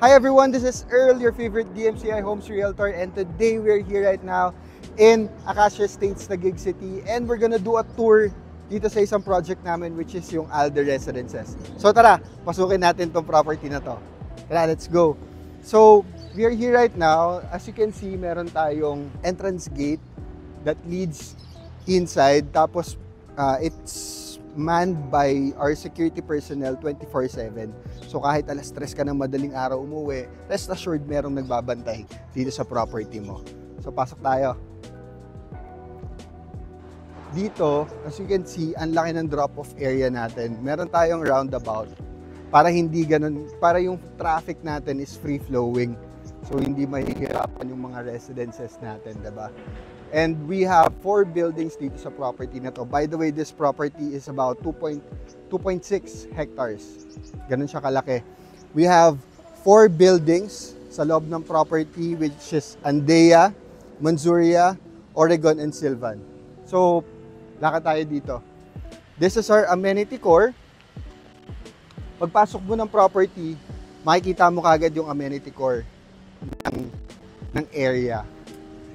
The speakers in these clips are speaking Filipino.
Hi everyone, this is Earl, your favorite DMCI Homes Realtor, and today we're here right now in Acacia Estates, Taguig City, and we're gonna do a tour dito sa isang project namin, which is yung Alder Residences. So tara, pasukin natin tong property na to. Tara, let's go. So we are here right now. As you can see, meron tayong entrance gate that leads inside, tapos it's manned by our security personnel 24/7. So kahit alas 3 ka ng madaling araw umuwi, rest assured merong nagbabantay dito sa property mo. So pasok tayo. Dito, as you can see, ang laki ng drop-off area natin. Meron tayong roundabout para hindi ganun, para yung traffic natin is free-flowing. So hindi mahihirapan yung mga residences natin, diba? And we have 4 buildings dito sa property na to. By the way, this property is about 2.6 hectares. Ganun siya kalaki. We have 4 buildings sa loob ng property, which is Andea, Manzuria, Oregon, and Sylvan. So, lakad tayo dito. This is our amenity core. Pagpasok mo ng property, makikita mo kagad yung amenity core ng area.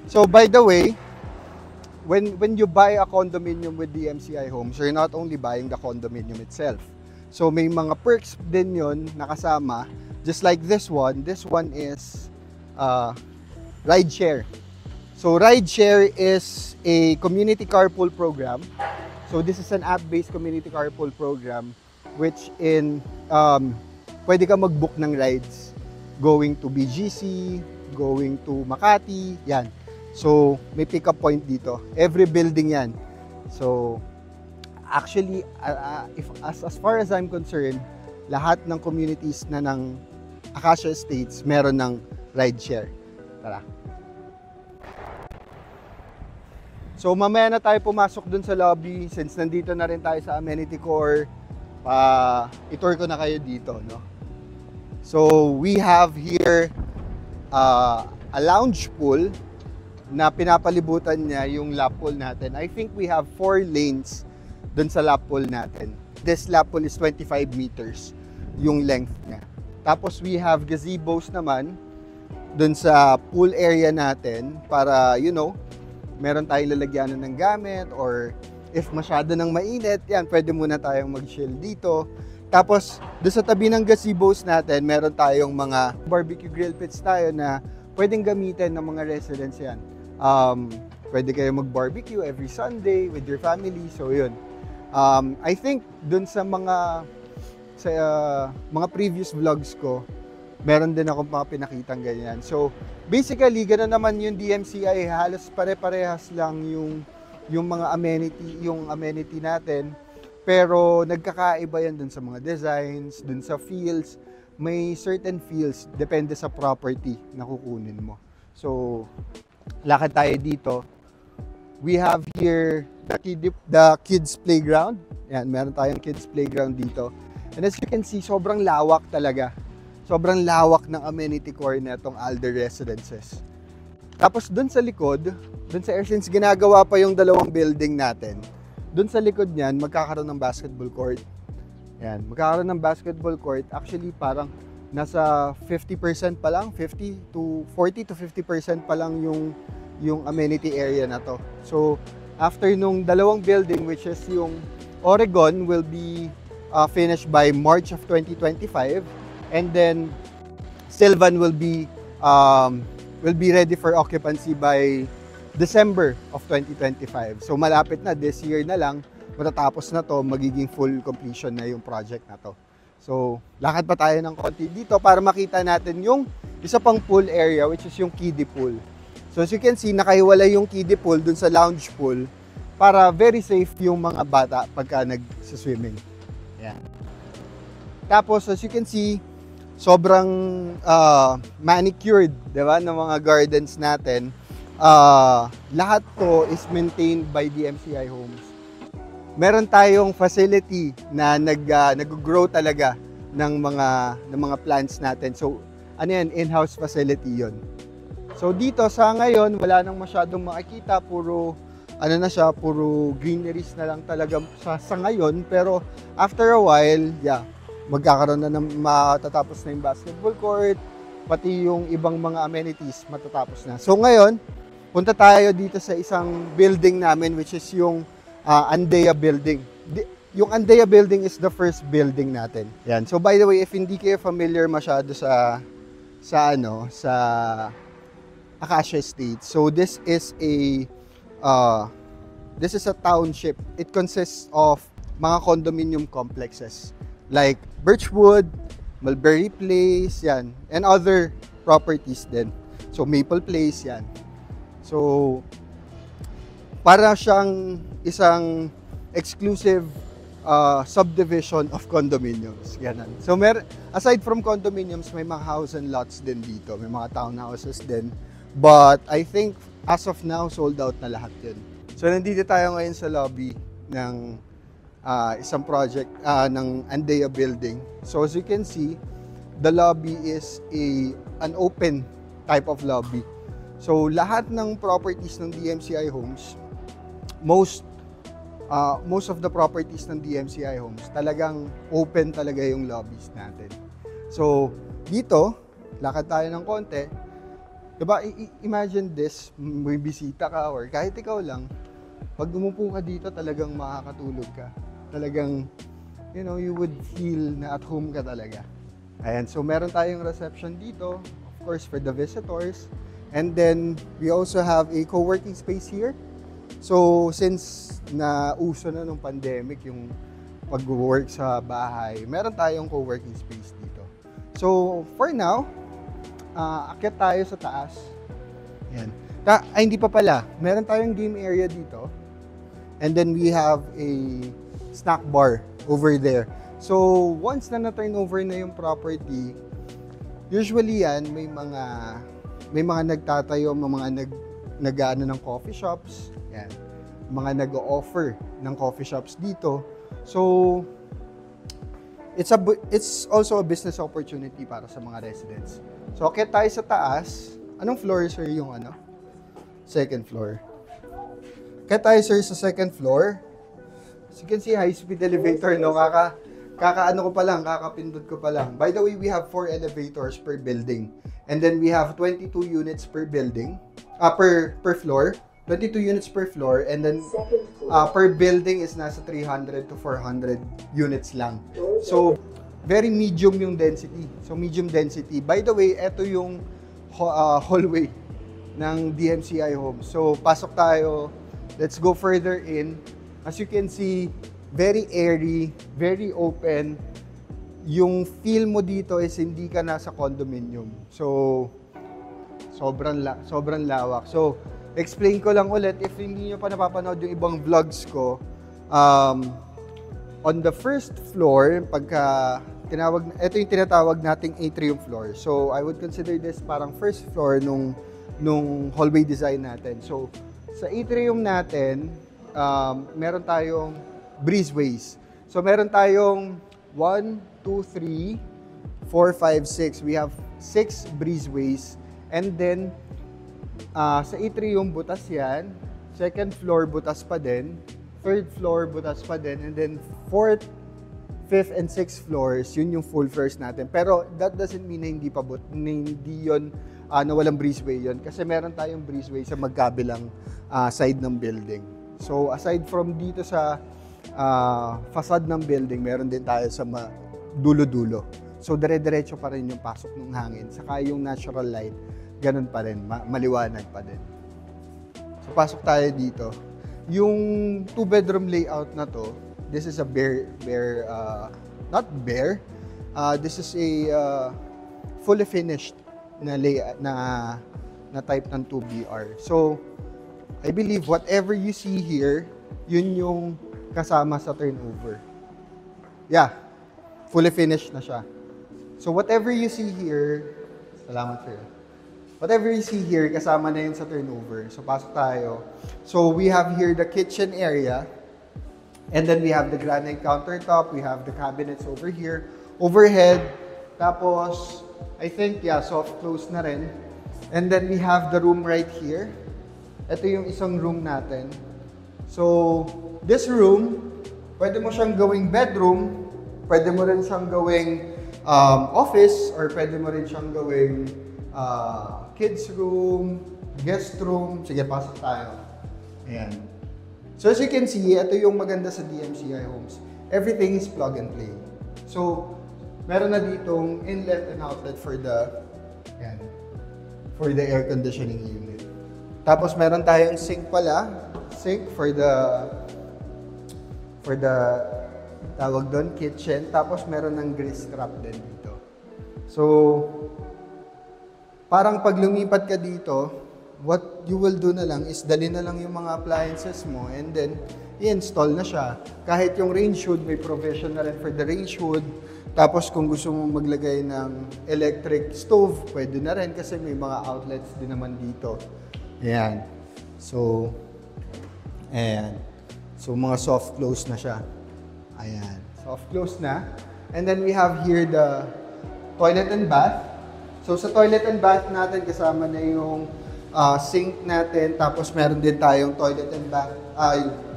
So, by the way, when you buy a condominium with DMCI Homes, you're not only buying the condominium itself. So may mga perks din yun nakasama, just like this one. This one is ride share. So ride share is a community carpool program. So this is an app-based community carpool program which pwede ka mag-book ng rides going to BGC, going to Makati, yan. So, may pick-up point dito. Every building yan. So, actually, as far as I'm concerned, lahat ng communities na ng Acacia Estates meron ng ride share. Tara. So, mamaya na tayo pumasok dun sa lobby. Since nandito na rin tayo sa amenity core, itour ko na kayo dito, no? So, we have here a lounge pool na pinapalibutan niya yung lap pool natin. I think we have 4 lanes dun sa lap pool natin. This lap pool is 25 meters yung length niya. Tapos we have gazebos naman dun sa pool area natin para, you know, meron tayong lalagyanan ng gamit, or if masyado nang mainit, yan, pwede muna tayong mag-chill dito. Tapos, dun sa tabi ng gazebos natin, meron tayong mga barbecue grill pits tayo na pwedeng gamitin ng mga residents yan. Pwede kayo mag-barbecue every Sunday with your family. So yun. I think dun sa mga previous vlogs ko, meron din akong mga pinakitang ganyan. So basically, gano'n naman yung DMCI, halos pare-parehas lang yung mga amenity natin. Pero nagkakaiba yan dun sa mga designs, dun sa feels. May certain feels, depende sa property na kukunin mo. So, lakad tayo dito. We have here the kids playground. Yan, meron tayong kids playground dito. And as you can see, sobrang lawak talaga. Sobrang lawak ng amenity core na itong Alder Residences. Tapos dun sa likod, since ginagawa pa yung 2 building natin, dun sa likod niyan, magkakaroon ng basketball court. Yan, magkakaroon ng basketball court. Actually, parang nasa 50% pa lang, 40 to 50% pa lang yung amenity area na to. So, after nung 2 building, which is yung Oregon, will be finished by March of 2025, and then Sylvan will be ready for occupancy by December of 2025. So, malapit na, this year na lang, matatapos na to, magiging full completion na yung project na to. So, lakad pa tayo ng konti dito para makita natin yung isa pang pool area, which is yung kiddie pool. So, as you can see, nakahiwalay yung kiddie pool dun sa lounge pool para very safe yung mga bata pagka nag-swimming. Yan. Tapos, as you can see, sobrang manicured, diba, ng mga gardens natin. Lahat to is maintained by DMCI Homes. Meron tayong facility na nag-grow talaga ng mga plants natin. So, ano yan, in-house facility yon. So, dito sa ngayon, wala nang masyadong makikita, puro greeneries na lang talaga sa ngayon. Pero after a while, yeah, magkakaroon na ng matatapos na yung basketball court, pati yung ibang mga amenities matatapos na. So ngayon, punta tayo dito sa isang building namin which is yung Andea building. Yung Andea building is the first building natin. Yan. So by the way, if hindi kayo familiar masyado sa Acacia Estate. So this is a township. It consists of mga condominium complexes like Birchwood, Mulberry Place, yan, and other properties din. So Maple Place, yan. So para siyang isang exclusive subdivision of condominiums. Ganun. So aside from condominiums, may mga house and lots din dito. May mga townhouses din. But I think as of now, sold out na lahat yun. So nandito tayo ngayon sa lobby ng isang project ng Andea building. So as you can see, the lobby is an open type of lobby. So lahat ng properties ng DMCI Homes, most of the properties ng DMCI Homes, talagang open talaga yung lobbies natin. So dito, lakad tayo ng konti. Diba, imagine this, may bisita ka or kahit ikaw lang, pag umupo ka dito, talagang makakatulog ka. Talagang, you would feel na at home ka talaga. Ayan, so meron tayong reception dito, of course, for the visitors. And then, we also have a co-working space here. So, since nauso na nung pandemic, yung pag-work sa bahay, meron tayong co-working space dito. So, for now, akyat tayo sa taas. Ayan. Hindi pa pala. Meron tayong game area dito. And then we have a snack bar over there. So, once na na-turn over na yung property, usually yan, may mga nagtatayo, mga nag-ano ng coffee shops. Yan. Mga nag-o-offer ng coffee shops dito. So, it's also a business opportunity para sa mga residents. So, akyat tayo sa taas. Anong floor, sir, yung second floor? Akyat tayo, sir, sa second floor. As you can see, high-speed elevator, no? Kakapindot ko pa lang. By the way, we have 4 elevators per building. And then we have 22 units per building, per floor. 22 units per floor. And then, per building is nasa 300 to 400 units lang. So, very medium yung density. So, medium density. By the way, ito yung hallway ng DMCI Homes. So, pasok tayo. Let's go further in. As you can see, very airy, very open. Yung feel mo dito is hindi ka nasa condominium. So, sobrang lawak. So, explain ko lang ulit, if hindi nyo pa napapanood yung ibang vlogs ko, on the first floor, ito yung tinatawag nating atrium floor. So, I would consider this parang first floor nung hallway design natin. So, sa atrium natin, meron tayong breezeways. So, meron tayong 1, 2, 3, 4, 5, 6. We have 6 breezeways. And then, sa atrium, butas yan. Second floor, butas pa din. Third floor, butas pa din. And then, fourth, fifth, and sixth floors, yun yung full floors natin. Pero, that doesn't mean na hindi yun na walang breezeway yun. Kasi meron tayong breezeway sa magkabilang side ng building. So, aside from dito sa facade ng building, meron din tayo sa dulo-dulo. So, dire-diretso pa rin yung pasok ng hangin. Saka yung natural light, ganun pa rin, maliwanag pa din. So, pasok tayo dito. Yung 2-bedroom layout na to, this is a not bare, this is a fully finished na type ng 2BR. So, I believe whatever you see here, yun yung kasama sa turnover. Yeah, fully finished na siya. So, whatever you see here, salamat sir. Whatever you see here, kasama na yun sa turnover. So, pasok tayo. So, we have here the kitchen area. And then we have the granite countertop. We have the cabinets over here. Overhead. Tapos, I think, yeah, soft close na rin. And then we have the room right here. Ito yung isang room natin. So, this room, pwede mo siyang gawing bedroom. Pwede mo rin siyang gawing office or pwede mo rin siyang gawing kids room, guest room. Sige, pasok tayo. Ayan. So as you can see, ito yung maganda sa DMCI homes. Everything is plug and play. So, meron na ditong inlet and outlet for the air conditioning unit. Tapos meron tayong sink pala. Sink for the tawag doon, kitchen. Tapos meron ng grease trap din dito. So, parang pag lumipat ka dito, what you will do na lang is dali na lang yung mga appliances mo and then i-install na siya. Kahit yung range hood, may provision na rin for the range hood. Tapos kung gusto mong maglagay ng electric stove, pwede na rin kasi may mga outlets din naman dito. Ayan. So, ayan. So, mga soft close na siya. Ayan. Soft close na. And then we have here the toilet and bath. So, sa toilet and bath natin, kasama na yung sink natin. Tapos, meron din tayong toilet and bath.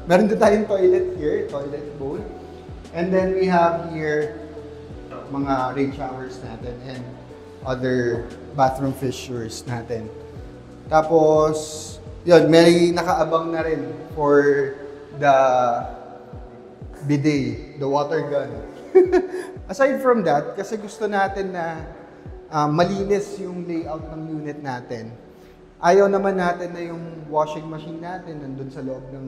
Meron din tayong toilet here, toilet bowl. And then we have here mga rain showers natin and other bathroom fixtures natin. Tapos, yun, may nakaabang na rin for the bidet, the water gun. Aside from that, kasi gusto natin na malinis yung layout ng unit natin. Ayaw naman natin na yung washing machine natin nandun sa loob ng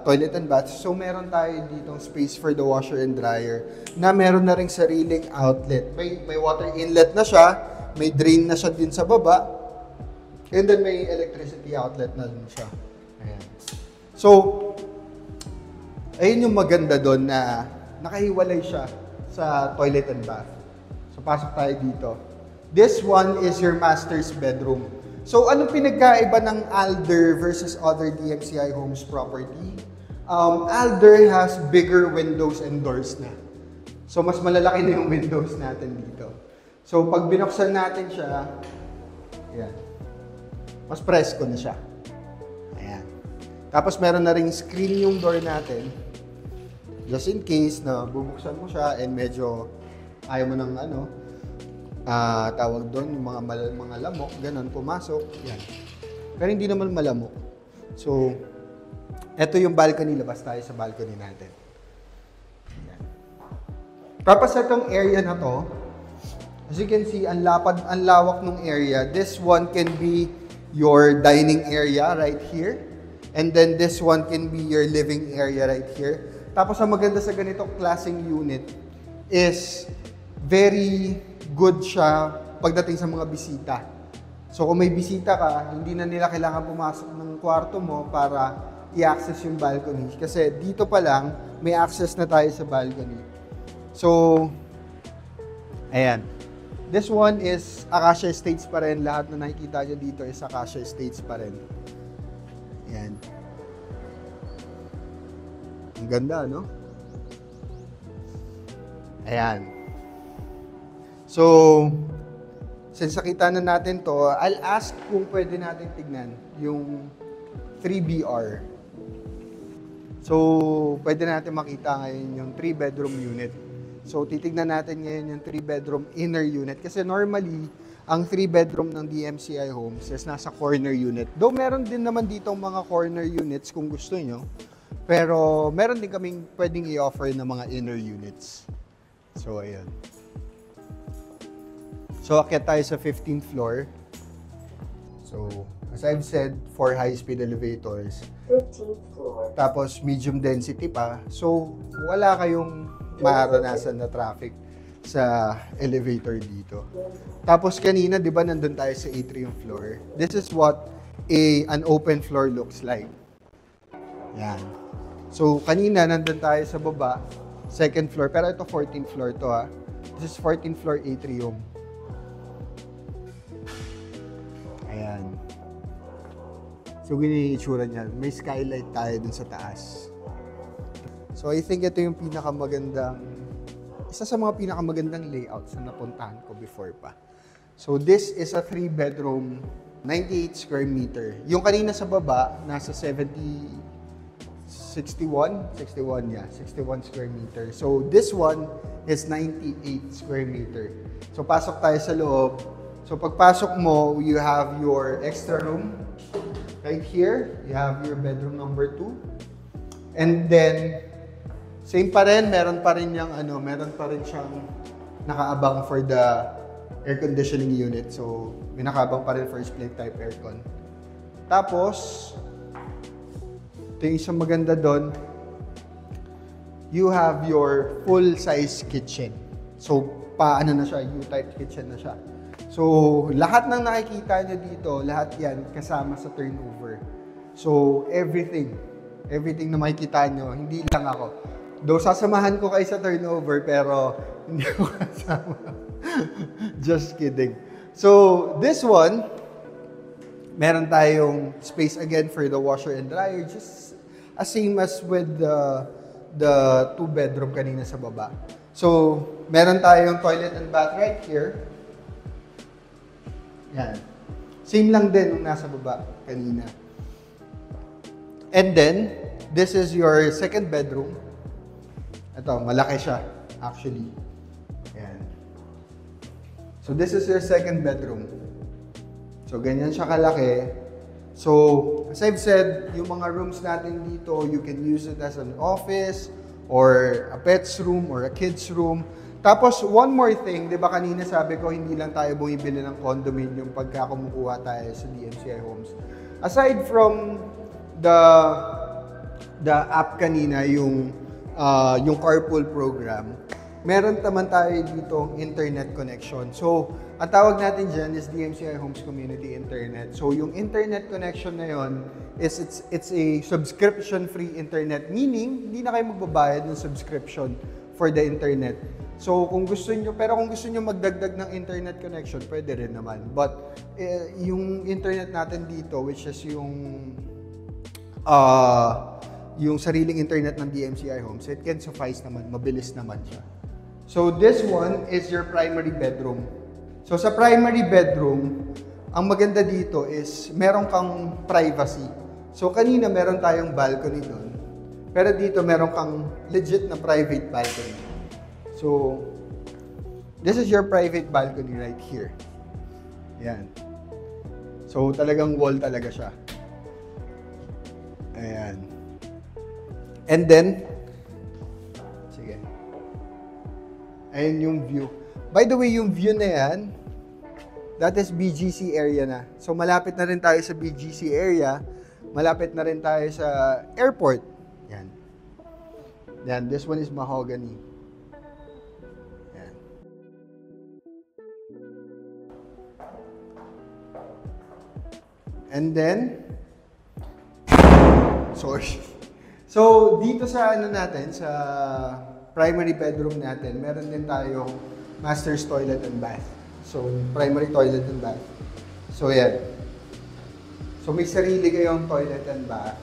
toilet and bath. So, meron tayo ditong space for the washer and dryer na meron na ring sariling outlet. May water inlet na siya, may drain na siya din sa baba, and then may electricity outlet na din siya. Ayan. So, ayun yung maganda doon na nakahiwalay siya sa toilet and bath. So, pasok tayo dito. This one is your master's bedroom. So, anong pinagkaiba ng Alder versus other DMCI homes property? Alder has bigger windows and doors na. So, mas malalaki na yung windows natin dito. So, pag binuksan natin siya, ayan, mas presko na siya. Ayan. Tapos, meron na ring screen yung door natin. Just in case na bubuksan mo siya and medyo ayaw mo ng tawag doon, yung mga lamok, ganun, pumasok, yan. Pero hindi naman malamok. So, eto yung balcony, labas tayo sa balcony natin. Yan. Tapos itong area na to, as you can see, ang lawak ng area. This one can be your dining area right here. And then this one can be your living area right here. Tapos ang maganda sa ganitong klaseng unit is very good siya pagdating sa mga bisita. So kung may bisita ka, hindi na nila kailangan pumasok ng kwarto mo para i-access yung balcony. Kasi dito pa lang, may access na tayo sa balcony. So, ayan. This one is Acacia Estates pa rin. Lahat na nakikita nyo dito is Acacia Estates pa rin. Ayan. Ang ganda, no? Ayan. So, since nakita na natin to, I'll ask kung pwede natin tignan yung 3BR. So, pwede natin makita ngayon yung 3-bedroom unit. So, titignan natin ngayon yung 3-bedroom inner unit. Kasi normally, ang 3-bedroom ng DMCI homes is nasa corner unit. Though meron din naman dito mga corner units kung gusto nyo. Pero meron din kaming pwedeng i-offer na mga inner units. So, ayan. So, akyat tayo sa 15th floor. So, as I've said, 4 high-speed elevators. 15th floor. Tapos, medium density pa. So, wala kayong maranasan na traffic sa elevator dito. Tapos, kanina, di ba, nandun tayo sa atrium floor. This is what an open floor looks like. Yan. So, kanina, nandun tayo sa baba, 2nd floor. Pero ito, 14th floor to, ha. This is 14th floor atrium. Ayan. So, ganyan yung itsura niya. May skylight tayo dun sa taas. So, I think ito yung isa sa mga pinakamagandang layouts na napuntahan ko before pa. So, this is a 3-bedroom, 98 square meter. Yung kanina sa baba, nasa 70 61, yeah, 61 square meter. So this one is 98 square meter. So pasok tayo sa loob. So pagpasok mo, you have your extra room right here. You have your bedroom number 2. And then same pa rin, meron pa rin siyang nakaabang for the air conditioning unit. So may nakaabang pa rin for split type aircon. Tapos ito yung isang maganda doon, you have your full-size kitchen. So, paano na siya, U-type kitchen na siya. So, lahat ng nakikita nyo dito, lahat yan kasama sa turnover. So, everything na makikita nyo, hindi lang ako. Though sasamahan ko kayo sa turnover, pero hindi ko kasama. Just kidding. So, this one, meron tayong space again for the washer and dryer, just as same as with the 2-bedroom kanina sa baba. So, meron tayong toilet and bath right here. Yan. Same lang din nung nasa baba kanina. And then, this is your second bedroom. Ito, malaki siya, actually. Yan. So, this is your second bedroom. So, ganyan siya kalaki. So, as I've said, yung mga rooms natin dito, you can use it as an office, or a pet's room, or a kid's room. Tapos, one more thing, di ba kanina sabi ko, hindi lang tayo bumibili ng condominium pagka kumukuha tayo sa DMCI Homes. Aside from the app kanina, yung carpool program, meron naman tayo dito internet connection. So, ang tawag natin dyan is DMCI Homes Community Internet. So, yung internet connection na yon is it's a subscription-free internet. Meaning, hindi na kayo magbabayad ng subscription for the internet. So, kung gusto nyo magdagdag ng internet connection, pwede rin naman. But, yung internet natin dito, which is yung sariling internet ng DMCI Homes, it can suffice naman, mabilis naman siya. So, this one is your primary bedroom. So, sa primary bedroom, ang maganda dito is meron kang privacy. So, kanina meron tayong balcony doon. Pero dito meron kang legit na private balcony. So, this is your private balcony right here. Ayan. So, talagang wall talaga siya. Ayan. And then, sige. Ayan yung view. By the way, yung view na yan, that is BGC area na. So, malapit na rin tayo sa BGC area. Malapit na rin tayo sa airport. Yan. Yan, this one is mahogany. Yan. And then, sorry. So, dito sa natin, sa primary bedroom natin, meron din tayong master's toilet and bath. So, primary toilet and bath. So, yan. So, may sarili kayong toilet and bath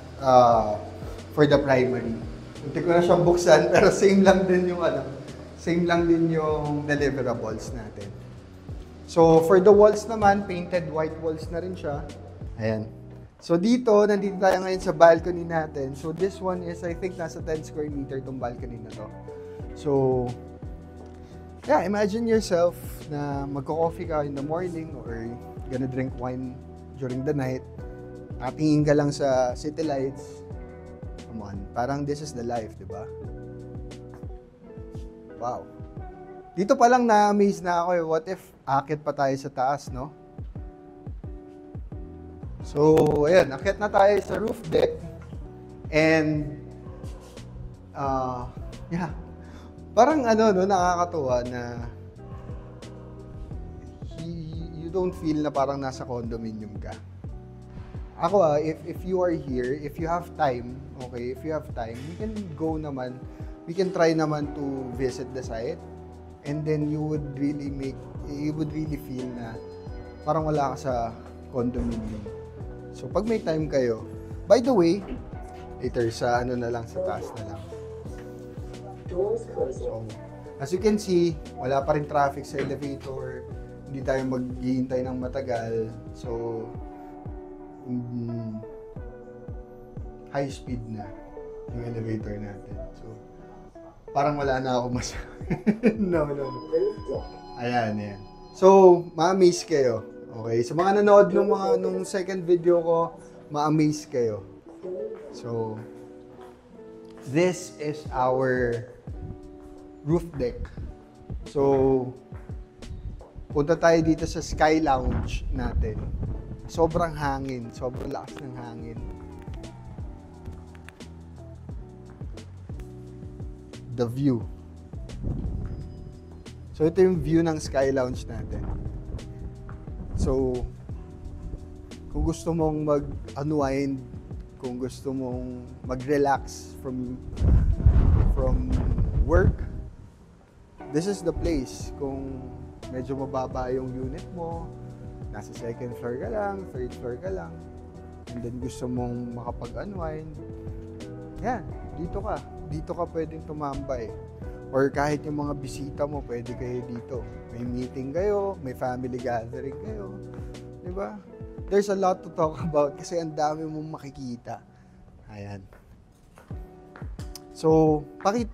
for the primary. Hindi ko na siyang buksan, pero same lang din yung deliverables natin. So, for the walls naman, painted white walls na rin siya. Ayan. So, nandito tayo ngayon sa balcony natin. So, this one is, I think, nasa 10 square meter itong balcony na to. So, yeah, imagine yourself na magko-coffee ka in the morning or gonna drink wine during the night. Tingin ka lang sa city lights. Come on, parang this is the life, di ba? Wow. Dito pa lang na-amaze na ako eh. What if akit pa tayo sa taas, no? So, ayan, akit na tayo sa roof deck. And, yeah. Parang nakakatuwa na you don't feel na parang nasa condominium ka. Ako if you are here, if you have time, okay, if you have time, we can try naman to visit the site, and then you would really feel na parang wala ka sa condominium. So pag may time kayo, by the way, later sa sa taas na lang. So, as you can see, wala pa rin traffic sa elevator. Hindi tayo maghihintay ng matagal. So, high speed na. yung elevator natin. So, parang wala na ako no. Ayan. So, ma-amaze kayo. Okay? Sa mga nanood nung second video ko, ma-amaze kayo. So, this is our roof deck. So, punta tayo dito sa Sky Lounge natin. Sobrang hangin. Sobrang lakas ng hangin. The view. So, ito yung view ng Sky Lounge natin. So, kung gusto mong mag-unwind, kung gusto mong mag-relax from work, this is the place. Kung medyo mababa yung unit mo, nasa second floor ka lang, third floor ka lang, and then gusto mong makapag-unwind, yan, dito ka pwedeng tumambay. Or kahit yung mga bisita mo, pwede kayo dito. May meeting kayo, may family gathering kayo. Di ba? There's a lot to talk about kasi ang dami mong makikita. Ayan. So,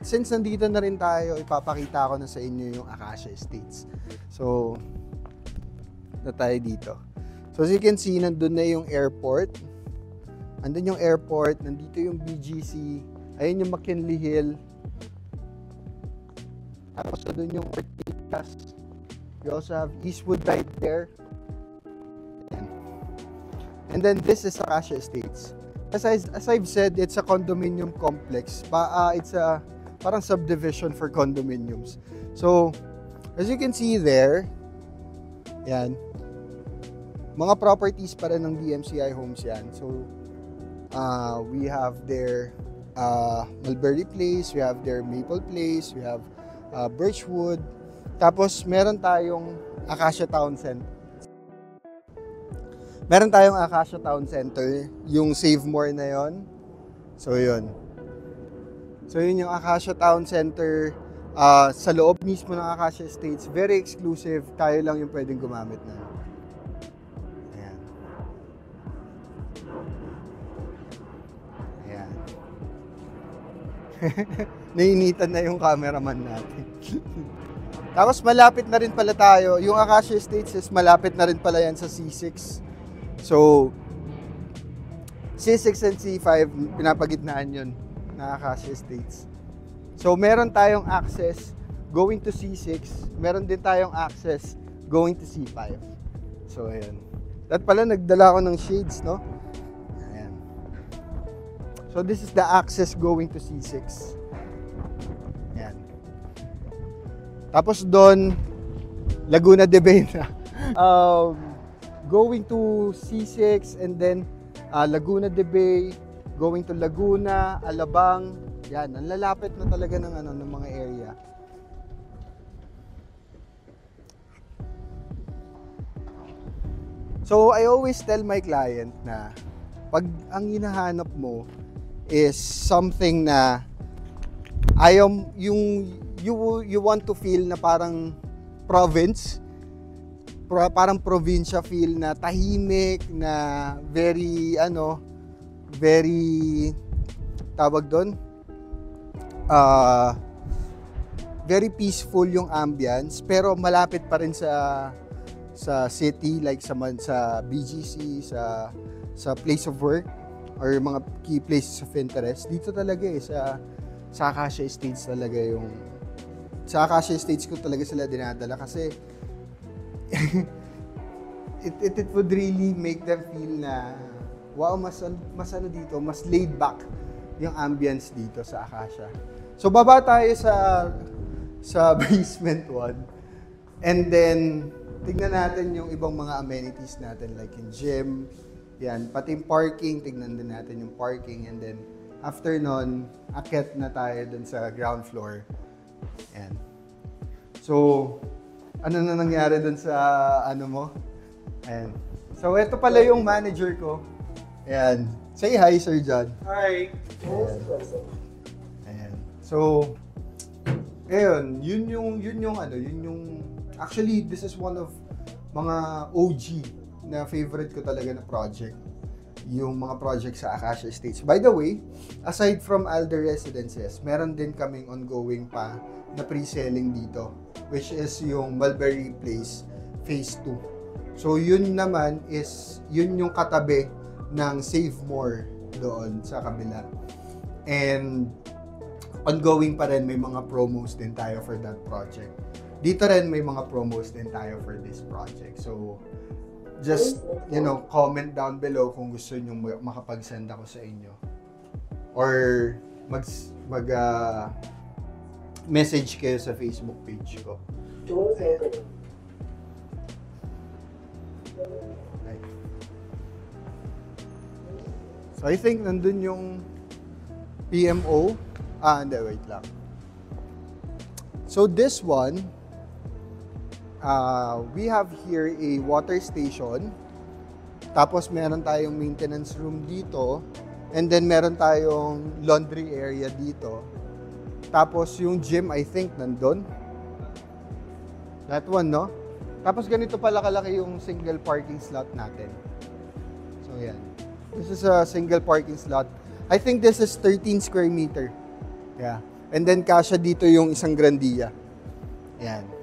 since nandito na rin tayo, ipapakita ko na sa inyo yung Acacia Estates. So, na tayo dito. So, as you can see, nandun na yung airport. Andun yung airport, nandito yung BGC. Ayun yung McKinley Hill. Tapos doon yung Ortigas. We also have Eastwood right there. And then this is Acacia Estates. As I've said, it's a condominium complex. It's a parang subdivision for condominiums. So, as you can see there, yan, mga properties pa rin ng DMCI Homes yan. So, we have their Mulberry Place, we have their Maple Place, we have Birchwood. Tapos, meron tayong Acacia Town Center. Meron tayong Acacia Town Center, yung Save More na yon. So, yun. So, yun yung Acacia Town Center sa loob mismo ng Acacia Estates. Very exclusive. Tayo lang yung pwedeng gumamit na. Ayan. Ayan. Nainitan na yung cameraman natin. Tapos malapit na rin pala tayo. Yung Acacia Estates is malapit na rin pala yan sa C6. So, C6 and C5, pinapagitnaan yun na Acacia Estates. So, meron tayong access going to C6. Meron din tayong access going to C5. So, ayan. At pala, nagdala ko ng shades, no? Ayan. So, this is the access going to C6. Ayan. Tapos doon, Laguna de Bay na. Going to C6 and then Laguna de Bay, going to Laguna, Alabang. Yan, ang lalapit na talaga ng ng mga area. So I always tell my client na pag ang hinahanap mo is something na ayaw yung you want to feel na parang province, parang probinsya feel na tahimik, na very tawag doon, very peaceful yung ambience, pero malapit pa rin sa city, like sa BGC, sa place of work or mga key places of interest. Dito talaga sa Acacia Estates talaga sa Acacia Estates ko talaga sila dinadala kasi it would really make them feel na wow, mas dito, mas laid back yung ambience dito sa Acacia. So baba tayo sa basement 1 and then tignan natin yung ibang mga amenities natin like yung gym, yan, pati yung parking, tignan din natin yung parking, and then after nun, akyat na tayo dun sa ground floor. Yan. So, ano na nangyari dun sa mo? Ayan. So, ito pala yung manager ko. Ayan. Say hi, Sir John. Hi. Ayan. So, ayun, yun yung actually, this is one of mga OG na favorite ko talaga na project. yung mga projects sa Acacia Estates. By the way, aside from Alder Residences, meron din kaming ongoing pa na pre-selling dito, which is yung Mulberry Place Phase 2. So yun naman is, yun yung katabi ng Save More doon sa kabila. And ongoing pa rin, may mga promos din tayo for that project. Dito rin may mga promos din tayo for this project. So just, you know, comment down below kung gusto nyo makapag-send ako sa inyo. Or message kayo sa Facebook page ko. Okay. So I think nandun yung PMO. Hindi, wait lang. So this one, we have here a water station, tapos meron tayong maintenance room dito, and then meron tayong laundry area dito, tapos yung gym I think nandun, that one, no? Tapos ganito pala kalaki yung single parking slot natin. So yan, this is a single parking slot. I think this is 13 square meter. Yeah, and then kasya dito yung isang grandia. Yan.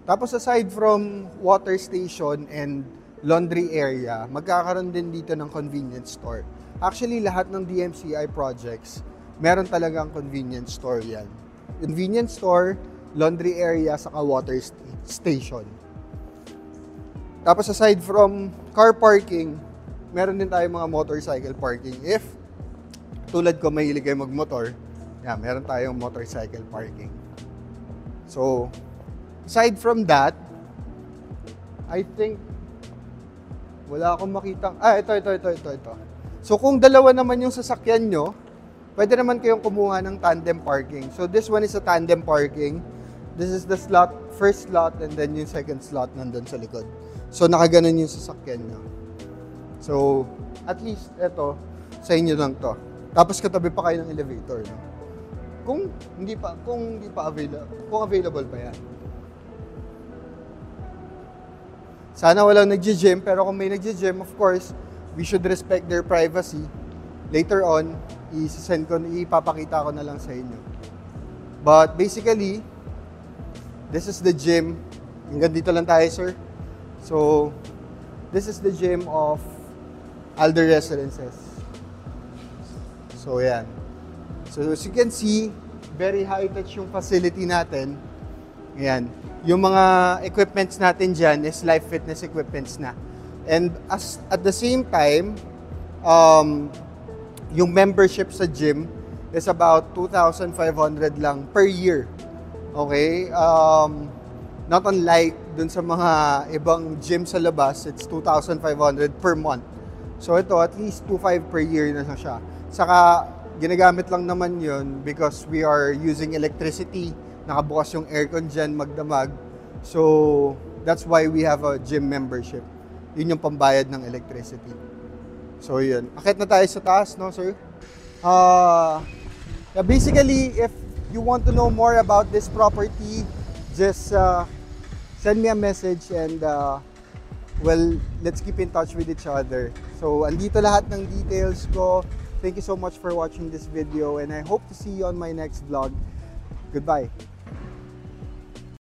Tapos aside from water station and laundry area, magkakaroon din dito ng convenience store. Actually, lahat ng DMCI projects, meron talagang convenience store yan. Convenience store, laundry area, saka water station. Tapos aside from car parking, meron din tayong mga motorcycle parking. If tulad ko mahilig kayo magmotor, yeah, meron tayong motorcycle parking. So, aside from that, I think wala akong makitang... ito. So, kung dalawa naman yung sasakyan nyo, pwede naman kayong kumuha ng tandem parking. So, this one is a tandem parking. This is the slot, first slot, and then yung second slot nandun sa likod. So, nakaganon yung sasakyan nyo. So, at least, ito, sa inyo lang to. Tapos, katabi pa kayo ng elevator. No? Kung available pa yan. Sana walang nagji-gym, pero kung may nagji-gym, of course, we should respect their privacy. Later on, ipapakita ko na lang sa inyo. But basically, this is the gym. Hanggang dito lang tayo, sir. So, this is the gym of Alder Residences. So, yan. So, as you can see, very high-touch yung facility natin. Ayan. Yung mga equipments natin dyan is life fitness equipments na. And at the same time, yung membership sa gym is about 2,500 lang per year. Okay? Not unlike dun sa mga ibang gym sa labas, it's 2,500 per month. So ito, at least 2,500 per year na siya. Saka, ginagamit lang naman yun because we are using electricity. Nakabukas yung aircon dyan, magdamag. So, that's why we have a gym membership. Yun yung pambayad ng electricity. So, yun. Akit na tayo sa taas, no, sir? Basically, if you want to know more about this property, just send me a message and well, let's keep in touch with each other. So, andito lahat ng details ko. Thank you so much for watching this video and I hope to see you on my next vlog. Goodbye.